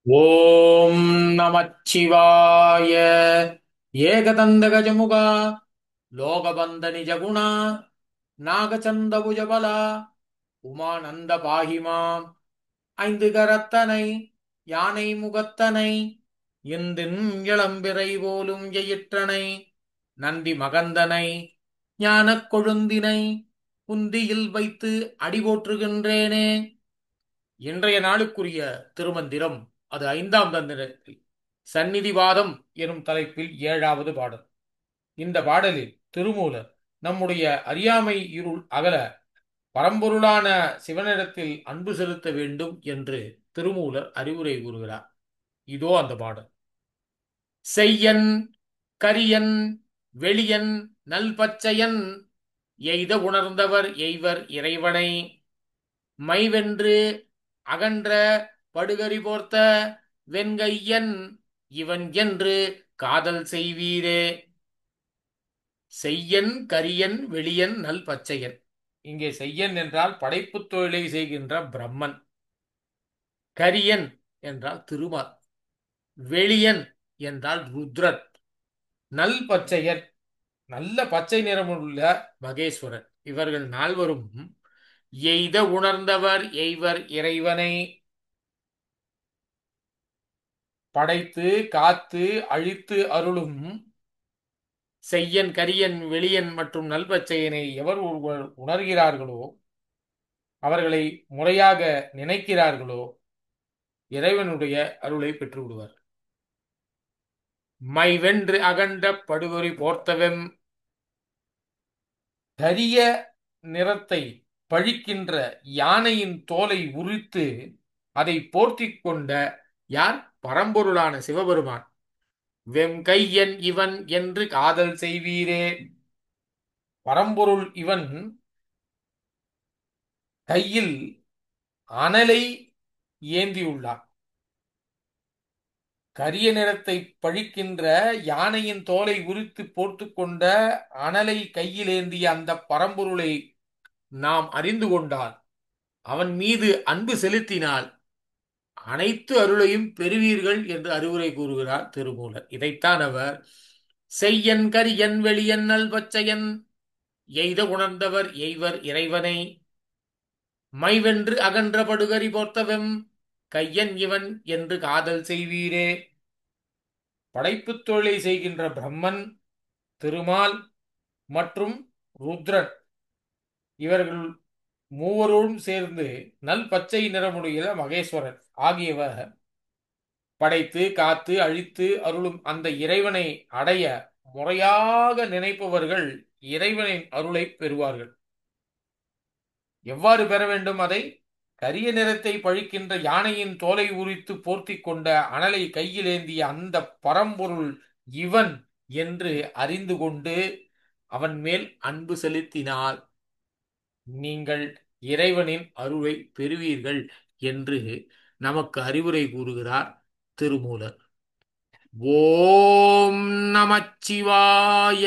ஓம் நமச்சிவாய. ஏகதந்த கஜமுகா லோகபந்த நிஜகுணா நாகச்சந்த புஜபலா உமானந்த பாகிமாம். ஐந்து கரத்தனை யானை முகத்தனை இந்தின் இளம்பிறை போலும் எயிற்றனை நந்தி மகந்தனை ஞானக் கொழுந்தினை புந்தியில் வைத்து அடி போற்றுகின்றேனே. இன்றைய நாளுக்குரிய திருமந்திரம் அது ஐந்தாம் தந்திரத்தில் சந்நிதிவாதம் எனும் தலைப்பில் ஏழாவது பாடல். இந்த பாடலில் திருமூலர் நம்முடைய அறியாமை இருள் அகல பரம்பொருளான சிவனிடத்தில் அன்பு செலுத்த வேண்டும் என்று திருமூலர் அறிவுரை கூறுகிறார். இதோ அந்த பாடல். செய்யன் கரியன் வெளியன் நல்பச்சையன் எய்த உணர்ந்தவர் எய்வர் இறைவனை மைவென்று அகன்ற படுகரி போர்த்த வெண்கையன் இவன் என்று காதல் செய்வீரே. செய்யன் கரியன் வெளியன் நல் பச்சையன். இங்கே செய்யன் என்றால் படைப்புத் தொழிலை செய்கின்ற பிரம்மன். கரியன் என்றால் திருமால். வெளியன் என்றால் ருத்ரன். நல் பச்சையன் நல்ல பச்சை நிறமுள்ள மகேஸ்வரன். இவர்கள் நால்வரும் எய்த உணர்ந்தவர் எய்வர் இறைவனை படைத்து காத்து அழித்து அருளும் செய்யன் கரியன் வெளியன் மற்றும் நல்பச்சையனை எவர் ஒருவர் உணர்கிறார்களோ, அவர்களை முறையாக நினைக்கிறார்களோ, இறைவனுடைய அருளை பெற்று விடுவார். மை வென்று அகண்ட படுகொறி போர்த்தவெம். கரிய நிறத்தை பழிக்கின்ற யானையின் தோலை உரித்து அதை போர்த்திக் கொண்ட யார்? பரம்பொருளான சிவபெருமான். வெம்கையன் இவன் என்று காதல் செய்வீரே. பரம்பொருள் இவன் கையில் அனலை ஏந்தியுள்ளான். கரிய நிறத்தை பழிக்கின்ற யானையின் தோலை உரித்து போர்த்து கொண்ட அனலை கையில் ஏந்திய அந்த பரம்பொருளை நாம் அறிந்து கொண்டால், அவன் மீது அன்பு செலுத்தினால் அனைத்து அருளையும் பெறுவீர்கள் என்று அறிவுரை கூறுகிறார் திருமூலர். இதைத்தான் அவர் செய்யன் கரியன் வெளியன் நல் பச்சையன் எய்த உணர்ந்தவர் எய்வர் இறைவனை மைவென்று அகன்ற படுகரி போர்த்தவெம் கையன் இவன் என்று காதல் செய்வீரே. படைப்புத் தொழிலை செய்கின்ற பிரம்மன், திருமால் மற்றும் ருத்ரன் இவர்கள் மூவரோடும் சேர்ந்து நல் பச்சை நிறமுடைய மகேஸ்வரன் ஆகியவர் படைத்து காத்து அழித்து அருளும் அந்த இறைவனை அடைய முறையாக நினைப்பவர்கள் இறைவனின் அருளை பெறுவார்கள். எவ்வாறு பெற வேண்டும் அதை? கரிய நிறத்தை பழிக்கின்ற யானையின் தோலை உரித்து போர்த்தி கொண்ட அனலை கையில் ஏந்திய அந்த பரம்பொருள் இவன் என்று அறிந்து கொண்டு அவன் மேல் அன்பு செலுத்தினால் நீங்கள் இறைவனின் அருளை பெறுவீர்கள் என்று நமக்கு அறிவுரை கூறுகிறார் திருமூலர். ஓம் நமச்சிவாய.